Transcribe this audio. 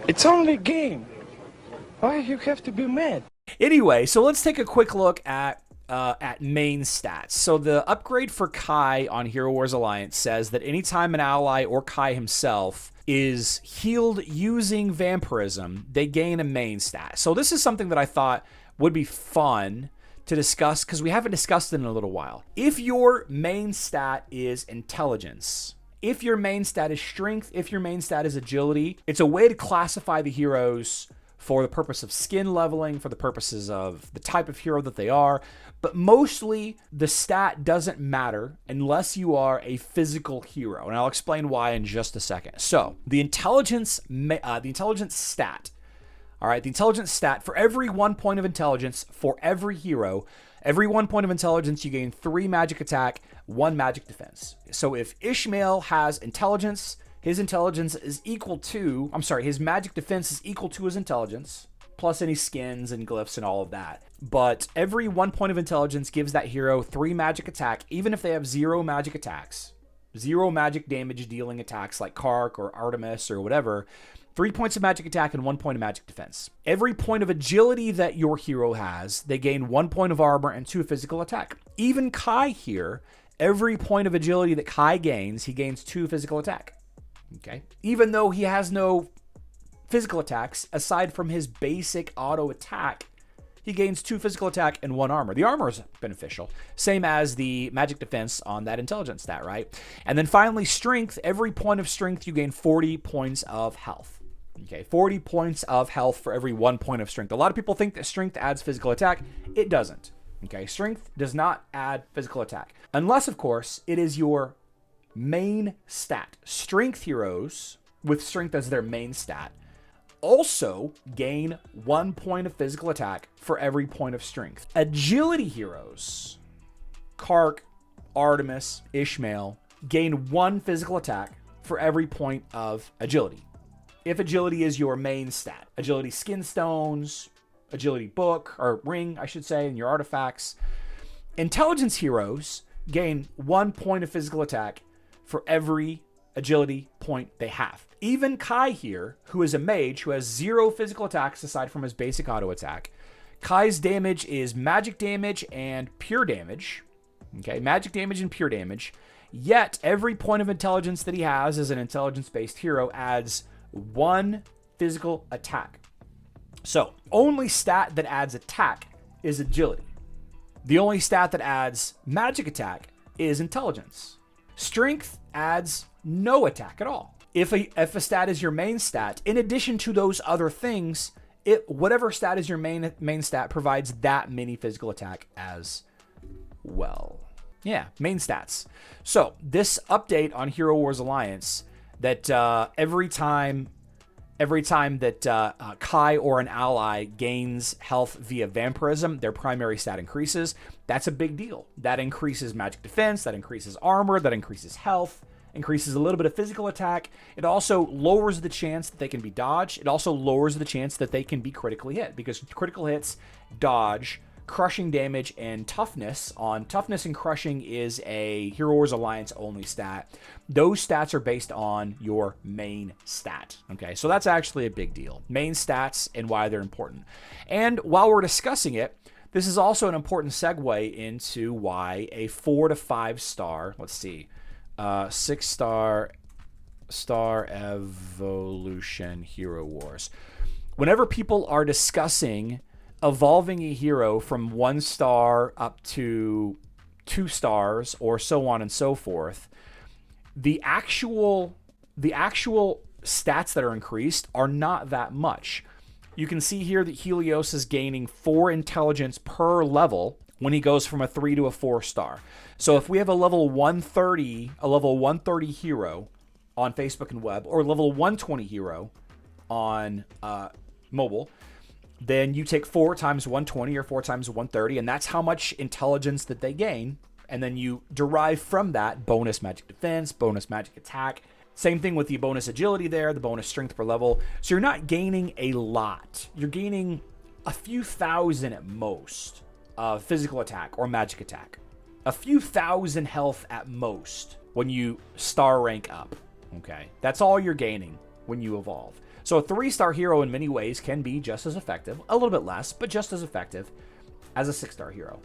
It's only a game. Why you have to be mad? Anyway, so let's take a quick look at main stats. So the upgrade for Kai on Hero Wars Alliance says that anytime an ally or Kai himself is healed using vampirism, they gain a main stat. So this is something that I thought would be fun to discuss because we haven't discussed it in a little while. If your main stat is intelligence, if your main stat is strength, if your main stat is agility, it's a way to classify the heroes for the purpose of skin leveling, for the purposes of the type of hero that they are. But mostly, the stat doesn't matter unless you are a physical hero. And I'll explain why in just a second. So, the intelligence stat. All right, the intelligence stat, for every 1 point of intelligence for every hero, every 1 point of intelligence, you gain 3 magic attack, 1 magic defense. So if Ishmael has intelligence, his intelligence is equal to, his magic defense is equal to his intelligence, plus any skins and glyphs and all of that. But every 1 point of intelligence gives that hero 3 magic attack, even if they have 0 magic attacks, 0 magic damage dealing attacks like Kark or Artemis or whatever, 3 points of magic attack and 1 point of magic defense. Every point of agility that your hero has, they gain 1 point of armor and 2 physical attack. Even Kai here, every point of agility that Kai gains, he gains 2 physical attack. Okay. Even though he has no physical attacks, aside from his basic auto attack, he gains 2 physical attack and 1 armor. The armor is beneficial, same as the magic defense on that intelligence stat, right? And then finally, strength. Every point of strength, you gain 40 points of health. Okay, 40 points of health for every 1 point of strength. A lot of people think that strength adds physical attack. It doesn't. Okay, strength does not add physical attack. Unless, of course, it is your main stat. Strength heroes with strength as their main stat also gain 1 point of physical attack for every point of strength. Agility heroes, Kark, Artemis, Ishmael, gain 1 physical attack for every point of agility. If agility is your main stat. Agility skin stones, agility book, or ring, I should say, in your artifacts. Intelligence heroes gain 1 point of physical attack for every agility point they have. Even Kai here, who is a mage, who has 0 physical attacks aside from his basic auto attack, Kai's damage is magic damage and pure damage. Okay, magic damage and pure damage. Yet, every point of intelligence that he has as an intelligence-based hero adds 1 physical attack. So, only stat that adds attack is agility. The only stat that adds magic attack is intelligence. Strength adds no attack at all. If a stat is your main stat, in addition to those other things, whatever stat is your main stat provides that many physical attack as well. Yeah, main stats. So this update on Hero Wars Alliance, that every time that Kai or an ally gains health via vampirism, their primary stat increases. That's a big deal. That increases magic defense, that increases armor, that increases health, increases a little bit of physical attack. It also lowers the chance that they can be dodged. It also lowers the chance that they can be critically hit, because critical hits, dodge, crushing damage, and toughness. Toughness and crushing is a Hero Wars Alliance only stat. Those stats are based on your main stat. Okay, so that's actually a big deal. Main stats and why they're important. And while we're discussing it, this is also an important segue into why a 4 to 5 star, 6-star evolution Hero Wars. Whenever people are discussing evolving a hero from 1 star up to 2 stars or so on and so forth, the actual stats that are increased are not that much. You can see here that Helios is gaining 4 intelligence per level when he goes from a 3 to a 4 star. So if we have a level 130 hero on Facebook and web, or level 120 hero on mobile, then you take 4 times 120 or 4 times 130, and that's how much intelligence that they gain. And then you derive from that bonus magic defense, bonus magic attack. Same thing with the bonus agility there, the bonus strength per level. So you're not gaining a lot. You're gaining a few thousand at most of physical attack or magic attack. A few thousand health at most when you star rank up. Okay, that's all you're gaining when you evolve. So a 3-star hero in many ways can be just as effective, a little bit less, but just as effective as a 6-star hero.